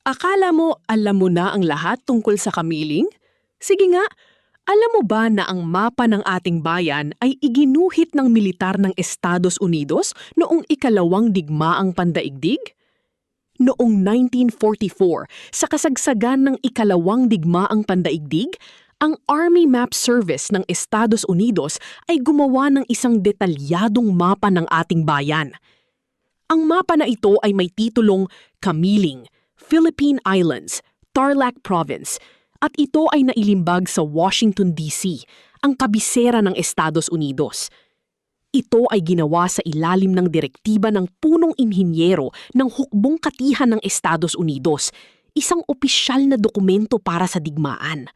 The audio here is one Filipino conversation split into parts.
Akala mo alam mo na ang lahat tungkol sa kamiling? Sige nga, alam mo ba na ang mapa ng ating bayan ay iginuhit ng militar ng Estados Unidos noong ikalawang digmaang pandaigdig? Noong 1944, sa kasagsagan ng ikalawang digmaang pandaigdig, ang Army Map Service ng Estados Unidos ay gumawa ng isang detalyadong mapa ng ating bayan. Ang mapa na ito ay may titulong Kamiling, Philippine Islands, Tarlac Province, at ito ay nailimbag sa Washington, D.C., ang kabisera ng Estados Unidos. Ito ay ginawa sa ilalim ng direktiba ng punong inhinyero ng Hukbong Katihan ng Estados Unidos, isang opisyal na dokumento para sa digmaan.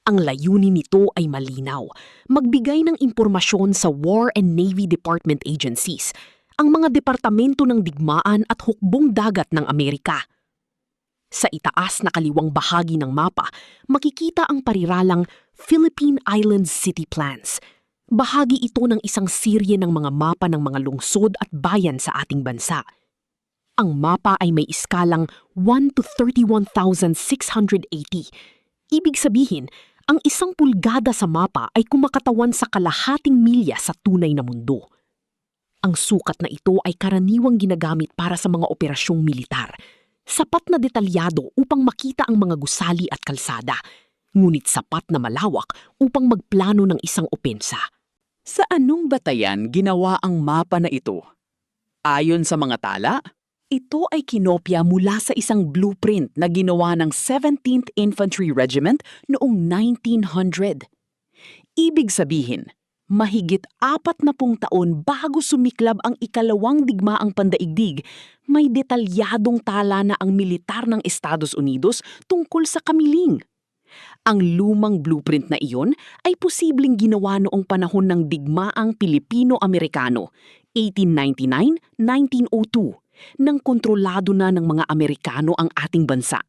Ang layunin nito ay malinaw, magbigay ng impormasyon sa War and Navy Department agencies, ang mga departamento ng digmaan at hukbong dagat ng Amerika. Sa itaas na kaliwang bahagi ng mapa, makikita ang pariralang Philippine Islands City Plans. Bahagi ito ng isang serye ng mga mapa ng mga lungsod at bayan sa ating bansa. Ang mapa ay may iskalang 1 to 31,680. Ibig sabihin, ang 1 pulgada sa mapa ay kumakatawan sa kalahating milya sa tunay na mundo. Ang sukat na ito ay karaniwang ginagamit para sa mga operasyong militar. Sapat na detalyado upang makita ang mga gusali at kalsada, ngunit sapat na malawak upang magplano ng isang opensa. Sa anong batayan ginawa ang mapa na ito? Ayon sa mga tala, ito ay kinopya mula sa isang blueprint na ginawa ng 17th Infantry Regiment noong 1900. Ibig sabihin, mahigit 40 taon bago sumiklab ang ikalawang digmaang pandaigdig, may detalyadong tala na ang militar ng Estados Unidos tungkol sa kamiling. Ang lumang blueprint na iyon ay posibleng ginawa noong panahon ng digmaang Pilipino-Amerikano, 1899-1902, nang kontrolado na ng mga Amerikano ang ating bansa.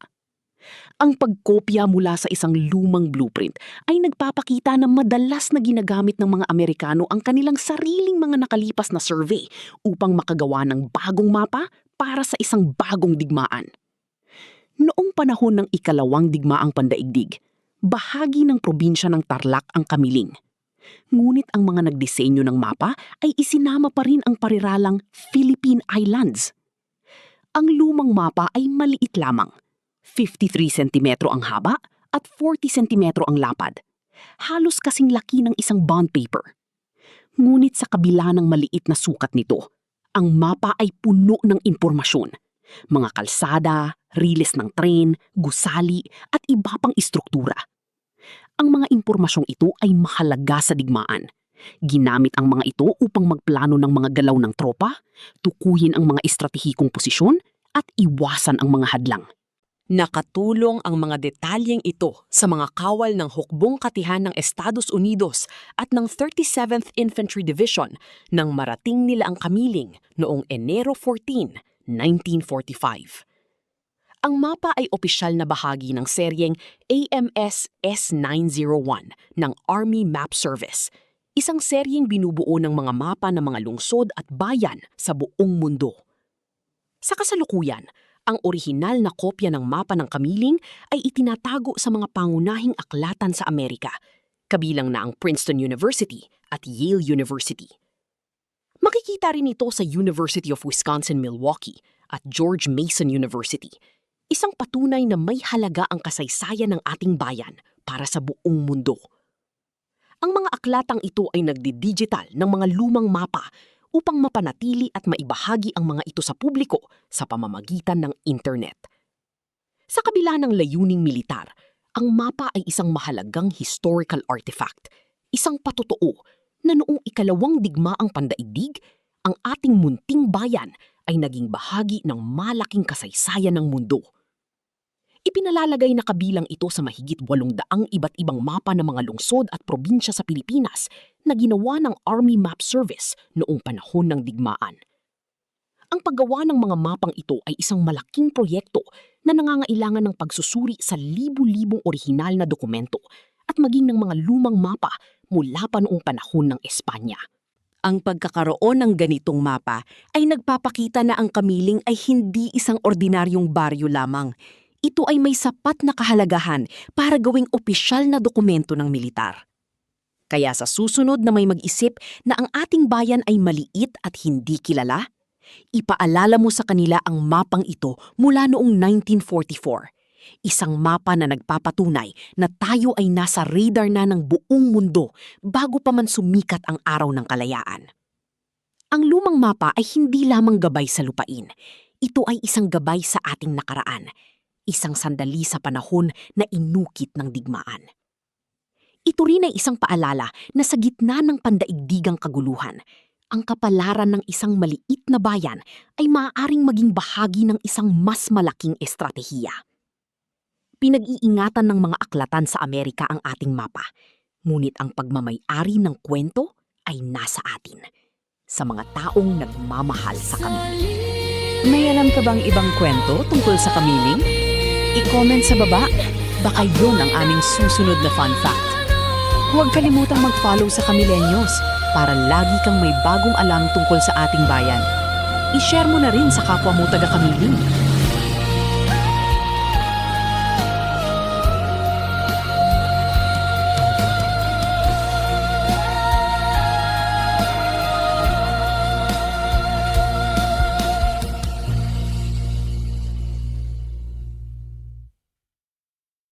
Ang pagkopya mula sa isang lumang blueprint ay nagpapakita na madalas na ginagamit ng mga Amerikano ang kanilang sariling mga nakalipas na survey upang makagawa ng bagong mapa para sa isang bagong digmaan. Noong panahon ng ikalawang digmaang pandaigdig, bahagi ng probinsya ng Tarlac ang Kamiling. Ngunit ang mga nagdisenyo ng mapa ay isinama pa rin ang pariralang Philippine Islands. Ang lumang mapa ay maliit lamang. 53 sentimetro ang haba at 40 sentimetro ang lapad. Halos kasing laki ng isang bond paper. Ngunit sa kabila ng maliit na sukat nito, ang mapa ay puno ng impormasyon. Mga kalsada, riles ng tren, gusali at iba pang istruktura. Ang mga impormasyong ito ay mahalaga sa digmaan. Ginamit ang mga ito upang magplano ng mga galaw ng tropa, tukuyin ang mga estratehikong posisyon at iwasan ang mga hadlang. Nakatulong ang mga detalyeng ito sa mga kawal ng Hukbong Katihan ng Estados Unidos at ng 37th Infantry Division nang marating nila ang Kamiling noong Enero 14, 1945. Ang mapa ay opisyal na bahagi ng seryeng AMS S901 ng Army Map Service, isang seryeng binubuo ng mga mapa ng mga lungsod at bayan sa buong mundo. Sa kasalukuyan, ang orihinal na kopya ng mapa ng Kamiling ay itinatago sa mga pangunahing aklatan sa Amerika, kabilang na ang Princeton University at Yale University. Makikita rin ito sa University of Wisconsin-Milwaukee at George Mason University, isang patunay na may halaga ang kasaysayan ng ating bayan para sa buong mundo. Ang mga aklatang ito ay nagdidigital ng mga lumang mapa upang mapanatili at maibahagi ang mga ito sa publiko sa pamamagitan ng internet. Sa kabila ng layuning militar, ang mapa ay isang mahalagang historical artifact, isang patotoo na noong ikalawang digmaang pandaigdig, ang ating munting bayan ay naging bahagi ng malaking kasaysayan ng mundo. Ipinalalagay na kabilang ito sa mahigit 800 iba't ibang mapa ng mga lungsod at probinsya sa Pilipinas na ginawa ng Army Map Service noong panahon ng digmaan. Ang paggawa ng mga mapang ito ay isang malaking proyekto na nangangailangan ng pagsusuri sa libu-libong orihinal na dokumento at maging ng mga lumang mapa mula pa noong panahon ng Espanya. Ang pagkakaroon ng ganitong mapa ay nagpapakita na ang Kamiling ay hindi isang ordinaryong baryo lamang. Ito ay may sapat na kahalagahan para gawing opisyal na dokumento ng militar. Kaya sa susunod na may mag-isip na ang ating bayan ay maliit at hindi kilala, ipaalala mo sa kanila ang mapang ito mula noong 1944. Isang mapa na nagpapatunay na tayo ay nasa radar na ng buong mundo bago pa man sumikat ang araw ng kalayaan. Ang lumang mapa ay hindi lamang gabay sa lupain. Ito ay isang gabay sa ating nakaraan. Isang sandali sa panahon na inukit ng digmaan. Ito rin ay isang paalala na sa gitna ng pandaigdigang kaguluhan, ang kapalaran ng isang maliit na bayan ay maaaring maging bahagi ng isang mas malaking estratehiya. Pinag-iingatan ng mga aklatan sa Amerika ang ating mapa, ngunit ang pagmamay-ari ng kwento ay nasa atin, sa mga taong nagmamahal sa Kamiling. May alam ka bang ibang kwento tungkol sa Kamiling? I-comment sa baba, baka yun ang aming susunod na fun fact. Huwag kalimutang mag-follow sa Kamilenyos para lagi kang may bagong alam tungkol sa ating bayan. I-share mo na rin sa kapwa mo taga-Kamiling.